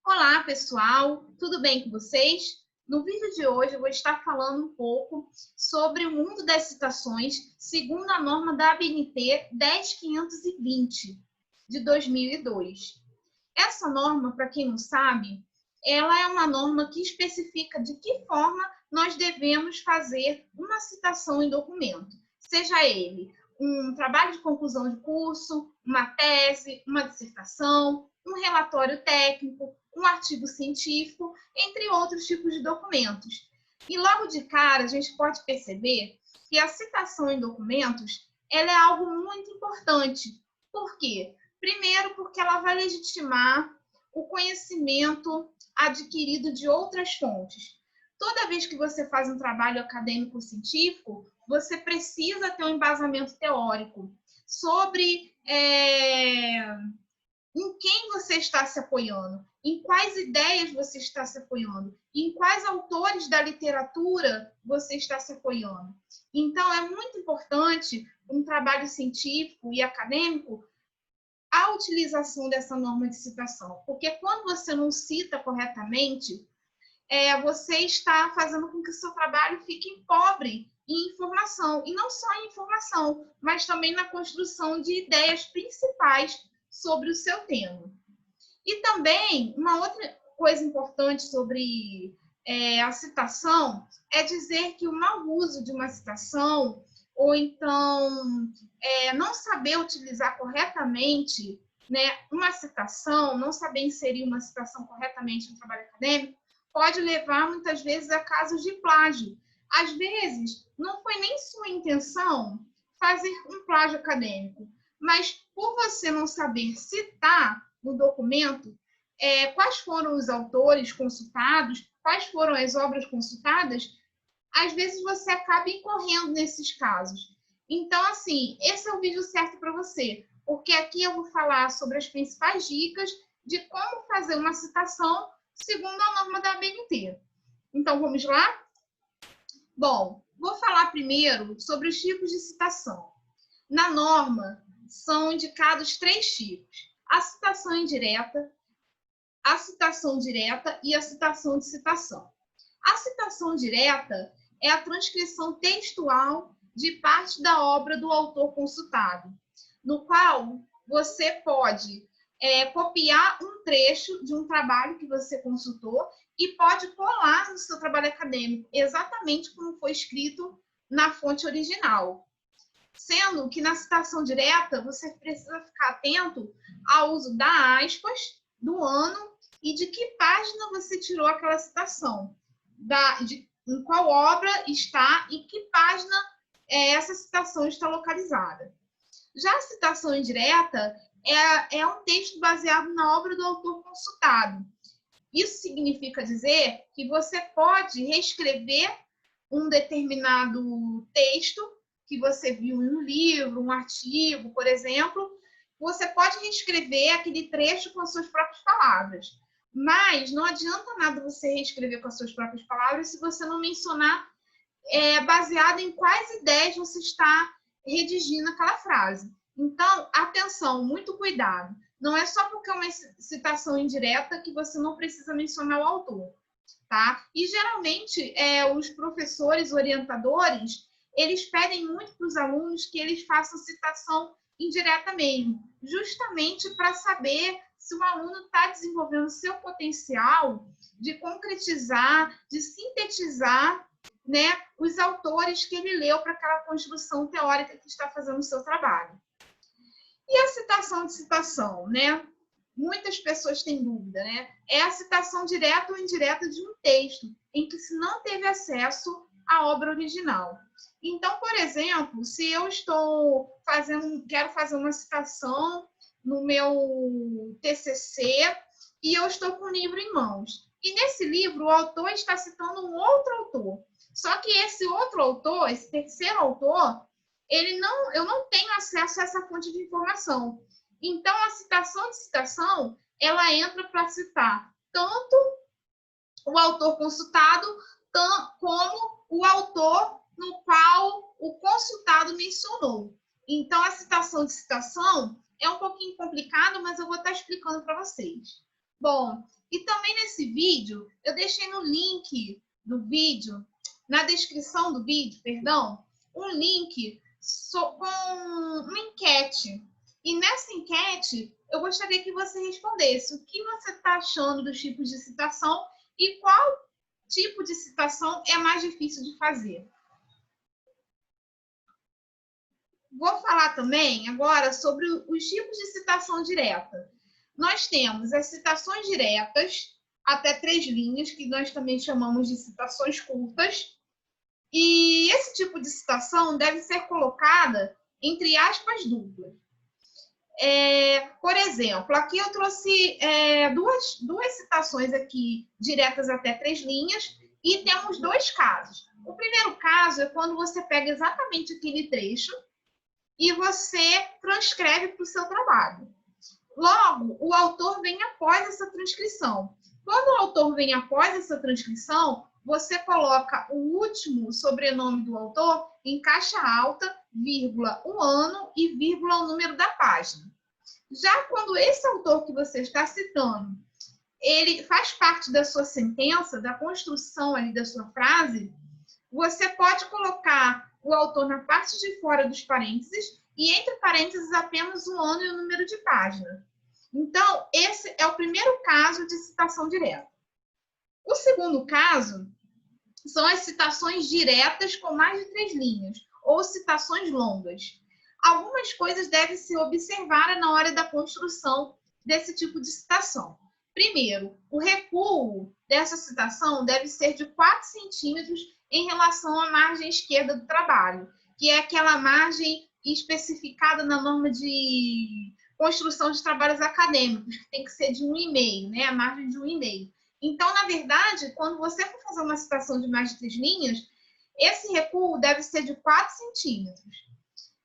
Olá, pessoal! Tudo bem com vocês? No vídeo de hoje eu vou estar falando um pouco sobre o mundo das citações segundo a norma da ABNT 10520, de 2002. Essa norma, para quem não sabe, ela é uma norma que especifica de que forma nós devemos fazer uma citação em documento, seja ele um trabalho de conclusão de curso, uma tese, uma dissertação, um relatório técnico, um artigo científico, entre outros tipos de documentos. E logo de cara a gente pode perceber que a citação em documentos ela é algo muito importante. Por quê? Primeiro, porque ela vai legitimar o conhecimento adquirido de outras fontes. Toda vez que você faz um trabalho acadêmico científico, você precisa ter um embasamento teórico sobre em quem você está se apoiando, em quais ideias você está se apoiando, em quais autores da literatura você está se apoiando. Então, é muito importante um trabalho científico e acadêmico a utilização dessa norma de citação, porque quando você não cita corretamente, você está fazendo com que o seu trabalho fique pobre em informação, e não só em informação, mas também na construção de ideias principais sobre o seu tema. E também, uma outra coisa importante sobre a citação é dizer que o mau uso de uma citação, ou então não saber utilizar corretamente, né, uma citação, não saber inserir uma citação corretamente no trabalho acadêmico, pode levar, muitas vezes, a casos de plágio. Às vezes, não foi nem sua intenção fazer um plágio acadêmico, mas por você não saber citar no documento quais foram os autores consultados, quais foram as obras consultadas, às vezes você acaba incorrendo nesses casos. Então, assim, esse é o vídeo certo para você, porque aqui eu vou falar sobre as principais dicas de como fazer uma citação segundo a norma da ABNT. Então, vamos lá? Bom, vou falar primeiro sobre os tipos de citação. Na norma, são indicados 3 tipos: a citação indireta, a citação direta e a citação de citação. A citação direta é a transcrição textual de parte da obra do autor consultado, no qual você pode copiar um trecho de um trabalho que você consultou e pode colar no seu trabalho acadêmico, exatamente como foi escrito na fonte original. Sendo que na citação direta, você precisa ficar atento ao uso da aspas, do ano e de que página você tirou aquela citação, em qual obra está e que página essa citação está localizada. Já a citação indireta é um texto baseado na obra do autor consultado. Isso significa dizer que você pode reescrever um determinado texto que você viu em um livro, um artigo, por exemplo, você pode reescrever aquele trecho com as suas próprias palavras. Mas não adianta nada você reescrever com as suas próprias palavras se você não mencionar baseado em quais ideias você está redigindo aquela frase. Então, atenção, muito cuidado. Não é só porque é uma citação indireta que você não precisa mencionar o autor, tá? E, geralmente, os professores orientadores, eles pedem muito para os alunos que eles façam citação indireta mesmo, justamente para saber se o aluno está desenvolvendo seu potencial de concretizar, de sintetizar, né, os autores que ele leu para aquela construção teórica que está fazendo o seu trabalho. E a citação de citação, né? Muitas pessoas têm dúvida, né? É a citação direta ou indireta de um texto em que se não teve acesso à obra original. Então, por exemplo, se eu quero fazer uma citação no meu TCC e eu estou com o livro em mãos. E nesse livro o autor está citando um outro autor. Só que esse outro autor, esse terceiro autor, eu não tenho acesso a essa fonte de informação. Então, a citação de citação, ela entra para citar tanto o autor consultado, como o autor no qual o consultado mencionou. Então, a citação de citação é um pouquinho complicado, mas eu vou estar explicando para vocês. Bom, e também nesse vídeo, eu deixei no link do vídeo, na descrição do vídeo, perdão, um link com uma enquete. E nessa enquete, eu gostaria que você respondesse o que você está achando dos tipos de citação e qual tipo de citação é mais difícil de fazer. Vou falar também agora sobre os tipos de citação direta. Nós temos as citações diretas, até 3 linhas, que nós também chamamos de citações curtas. E esse tipo de citação deve ser colocada entre aspas duplas. Por exemplo, aqui eu trouxe duas citações aqui diretas até 3 linhas e temos 2 casos. O primeiro caso é quando você pega exatamente aquele trecho e você transcreve para o seu trabalho. Logo, o autor vem após essa transcrição. Quando o autor vem após essa transcrição, você coloca o último sobrenome do autor em caixa alta, vírgula, o ano e vírgula, o número da página. Já quando esse autor que você está citando, ele faz parte da sua sentença, da construção ali da sua frase, você pode colocar o autor na parte de fora dos parênteses e entre parênteses apenas o ano e o número de página. Então, esse é o primeiro caso de citação direta. O segundo caso são as citações diretas com mais de 3 linhas, ou citações longas. Algumas coisas devem ser observadas na hora da construção desse tipo de citação. Primeiro, o recuo dessa citação deve ser de 4 centímetros em relação à margem esquerda do trabalho, que é aquela margem especificada na norma de construção de trabalhos acadêmicos, que tem que ser de 1,5, né? A margem de 1,5. Então, na verdade, quando você for fazer uma citação de mais de 3 linhas, esse recuo deve ser de 4 centímetros.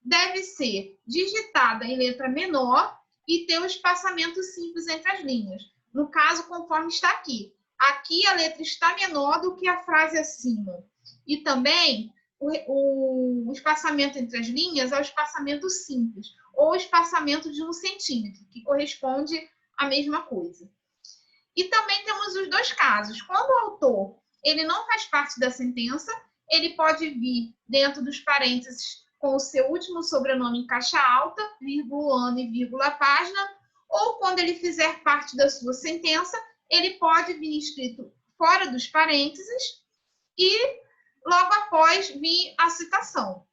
Deve ser digitada em letra menor e ter um espaço simples entre as linhas. No caso, conforme está aqui. Aqui a letra está menor do que a frase acima. E também o espaçamento entre as linhas é o espaçamento simples, ou o espaçamento de 1 centímetro, que corresponde à mesma coisa. E também temos os 2 casos. Quando o autor ele não faz parte da sentença, ele pode vir dentro dos parênteses com o seu último sobrenome em caixa alta, vírgula, ano e vírgula, página, ou quando ele fizer parte da sua sentença, ele pode vir escrito fora dos parênteses e logo após vir a citação.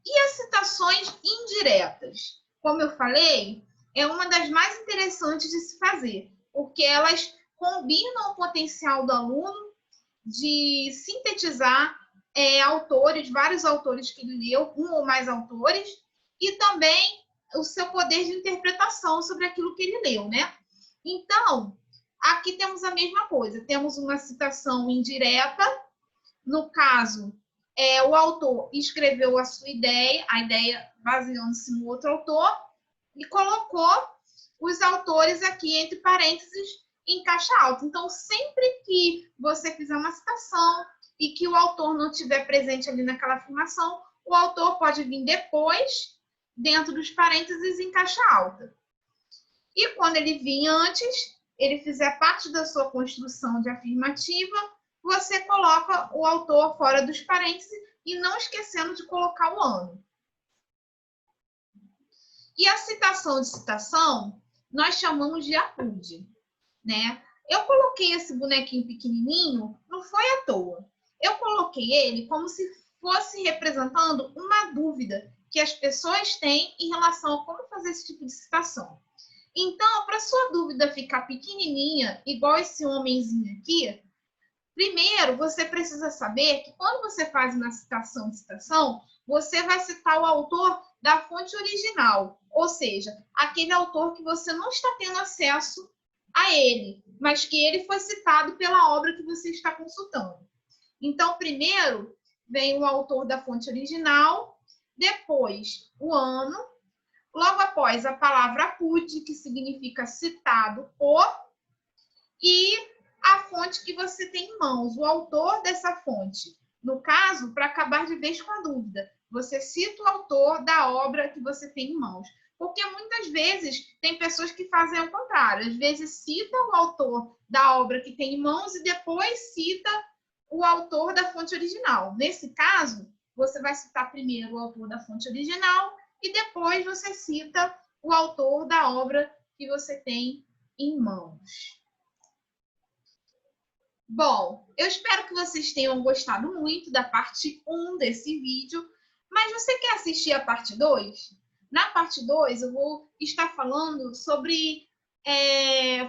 E as citações indiretas? Como eu falei, é uma das mais interessantes de se fazer, porque elas combinam o potencial do aluno de sintetizar vários autores que ele leu, um ou mais autores, e também o seu poder de interpretação sobre aquilo que ele leu, né? Então, aqui temos a mesma coisa, temos uma citação indireta, no caso, o autor escreveu a sua ideia, a ideia baseando-se no outro autor, e colocou os autores aqui entre parênteses em caixa alta. Então, sempre que você fizer uma citação e que o autor não estiver presente ali naquela afirmação, o autor pode vir depois, dentro dos parênteses em caixa alta. E quando ele vir antes, ele fizer parte da sua construção de afirmativa, você coloca o autor fora dos parênteses e não esquecendo de colocar o ano. E a citação de citação, nós chamamos de acude, né? Eu coloquei esse bonequinho pequenininho, não foi à toa. Eu coloquei ele como se fosse representando uma dúvida que as pessoas têm em relação a como fazer esse tipo de citação. Então, para sua dúvida ficar pequenininha, igual esse homenzinho aqui, primeiro você precisa saber que quando você faz uma citação de citação, você vai citar o autor da fonte original, ou seja, aquele autor que você não está tendo acesso a ele, mas que ele foi citado pela obra que você está consultando. Então, primeiro vem o autor da fonte original, depois o ano, logo após a palavra acude, que significa citado por, e a fonte que você tem em mãos, o autor dessa fonte. No caso, para acabar de vez com a dúvida, você cita o autor da obra que você tem em mãos. Porque muitas vezes tem pessoas que fazem o contrário. Às vezes cita o autor da obra que tem em mãos e depois cita o autor da fonte original. Nesse caso, você vai citar primeiro o autor da fonte original e depois você cita o autor da obra que você tem em mãos. Bom, eu espero que vocês tenham gostado muito da parte 1 desse vídeo, mas você quer assistir a parte 2? Na parte 2, eu vou estar falando sobre...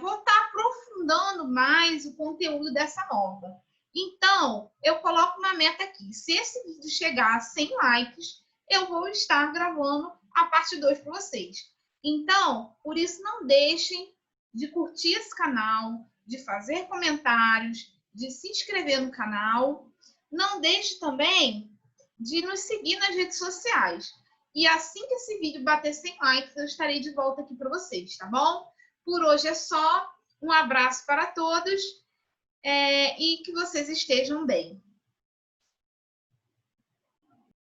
vou estar aprofundando mais o conteúdo dessa nova. Então, eu coloco uma meta aqui. Se esse vídeo chegar a 100 likes, eu vou estar gravando a parte 2 para vocês. Então, por isso, não deixem de curtir esse canal, de fazer comentários, de se inscrever no canal. Não deixe também de nos seguir nas redes sociais. E assim que esse vídeo bater 100 likes, eu estarei de volta aqui para vocês, tá bom? Por hoje é só. Um abraço para todos e que vocês estejam bem.